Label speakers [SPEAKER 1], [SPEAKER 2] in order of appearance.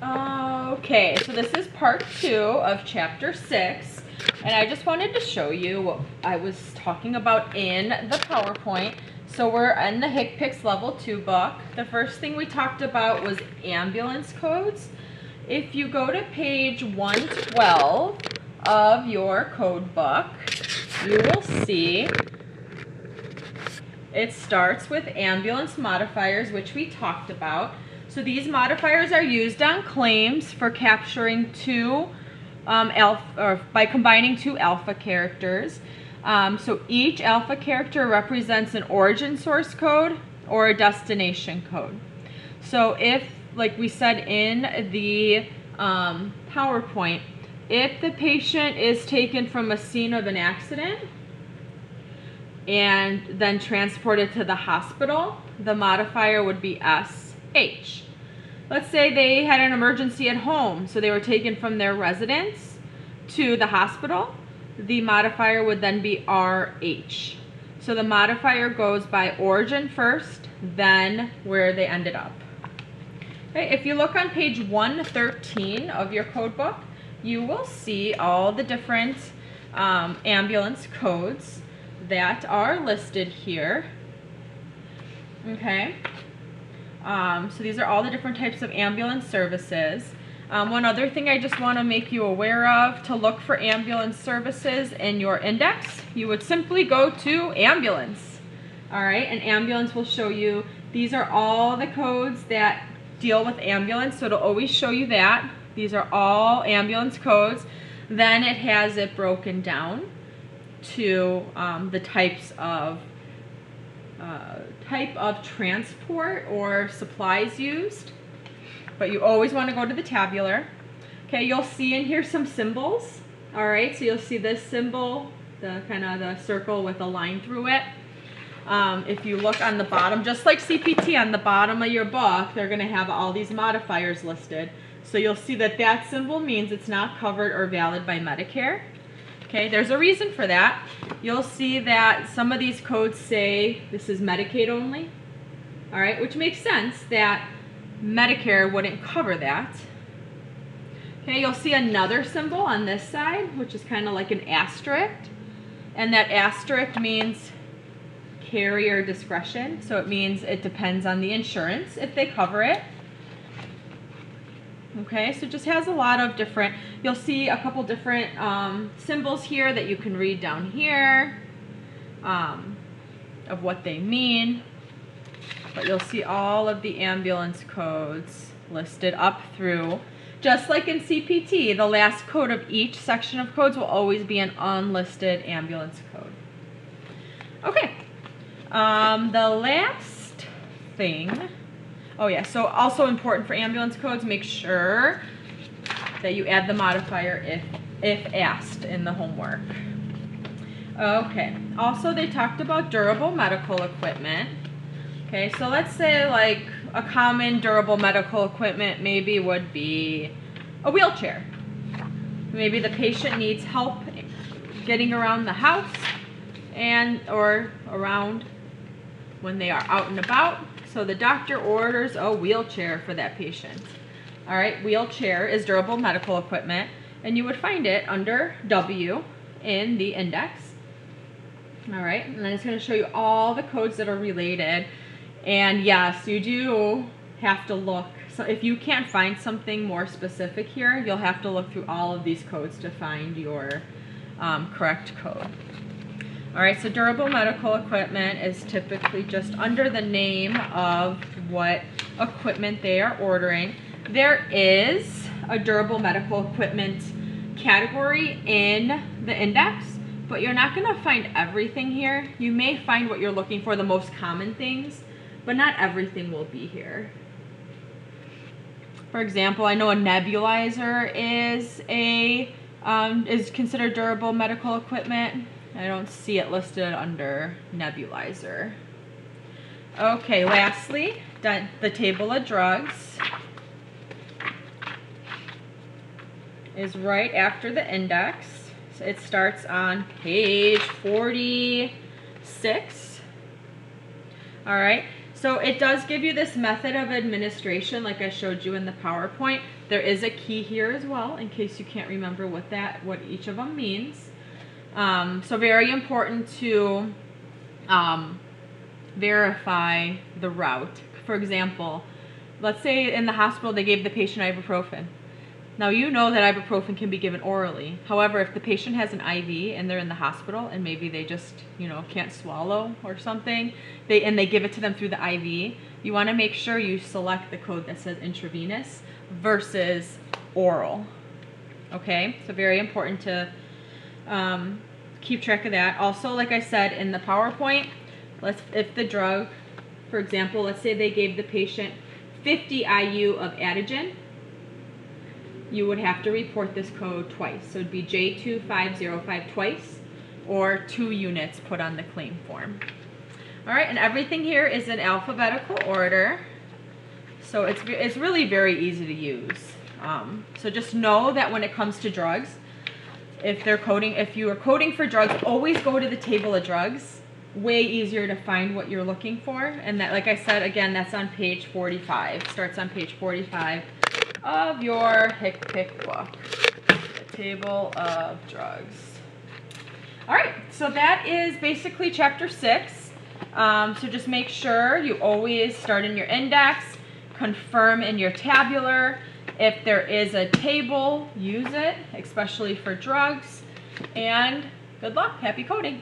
[SPEAKER 1] Okay, so this is part 2 of chapter 6, and I just wanted to show you what I was talking about in the PowerPoint. So we're in the HCPCS Level 2 book. The first thing we talked about was ambulance codes. If you go to page 112 of your code book, you will see it starts with ambulance modifiers, which we talked about. So these modifiers are used on claims for capturing by combining two alpha characters. So each alpha character represents an origin source code or a destination code. So if, like we said in the PowerPoint, if the patient is taken from a scene of an accident and then transported to the hospital, the modifier would be SH. Let's say they had an emergency at home, so they were taken from their residence to the hospital. The modifier would then be RH. So the modifier goes by origin first, then where they ended up. Okay, if you look on page 113 of your code book, you will see all the different ambulance codes that are listed here. Okay, so these are all the different types of ambulance services. One other thing I just want to make you aware of, to look for ambulance services in your index, you would simply go to ambulance. All right, and ambulance will show you, these are all the codes that deal with ambulance, so it'll always show you that. These are all ambulance codes. Then it has it broken down to the type of transport or supplies used. But you always want to go to the tabular. Okay, you'll see in here some symbols. All right, so you'll see this symbol, the kind of the circle with a line through it. If you look on the bottom, just like CPT, on the bottom of your book, they're going to have all these modifiers listed. So you'll see that that symbol means it's not covered or valid by Medicare. Okay, there's a reason for that. You'll see that some of these codes say this is Medicaid only. All right, which makes sense that Medicare wouldn't cover that. Okay, you'll see another symbol on this side, which is kind of like an asterisk. And that asterisk means carrier discretion. So it means it depends on the insurance if they cover it. Okay, so it just has a lot of different, you'll see a couple different symbols here that you can read down here of what they mean. But you'll see all of the ambulance codes listed up through. Just like in CPT, the last code of each section of codes will always be an unlisted ambulance code. Okay, the last thing, oh yeah, so also important for ambulance codes, make sure that you add the modifier if asked in the homework. Okay, also they talked about durable medical equipment. Okay, so let's say like a common durable medical equipment maybe would be a wheelchair. Maybe the patient needs help getting around the house or around when they are out and about. So the doctor orders a wheelchair for that patient. All right, wheelchair is durable medical equipment, and you would find it under W in the index. All right, and then it's going to show you all the codes that are related. And yes, you do have to look. So if you can't find something more specific here, you'll have to look through all of these codes to find your correct code. All right, so durable medical equipment is typically just under the name of what equipment they are ordering. There is a durable medical equipment category in the index, but you're not going to find everything here. You may find what you're looking for, the most common things, but not everything will be here. For example, I know a nebulizer is considered durable medical equipment. I don't see it listed under nebulizer. Okay, lastly, the table of drugs is right after the index. So it starts on page 46. All right, So it does give you this method of administration like I showed you in the PowerPoint. There is a key here as well in case you can't remember what each of them means. So very important to verify the route. For example, let's say in the hospital they gave the patient ibuprofen. Now you know that ibuprofen can be given orally. However, if the patient has an IV and they're in the hospital and maybe they just, can't swallow or something, they give it to them through the IV, you want to make sure you select the code that says intravenous versus oral. Okay, so very important to keep track of that. Also, like I said in the PowerPoint, if the drug, for example, let's say they gave the patient 50 IU of Atigen, you would have to report this code twice. So it'd be J2505 twice, or 2 units put on the claim form. All right, and everything here is in alphabetical order. So it's really very easy to use. So just know that when it comes to drugs, if you are coding for drugs, always go to the table of drugs. Way easier to find what you're looking for. And that, like I said, again, that's on page 45. Starts on page 45 of your HCPCS book, the table of drugs. All right, so that is basically chapter 6. So just make sure you always start in your index, confirm in your tabular. If there is a table, use it, especially for drugs. And good luck, happy coding.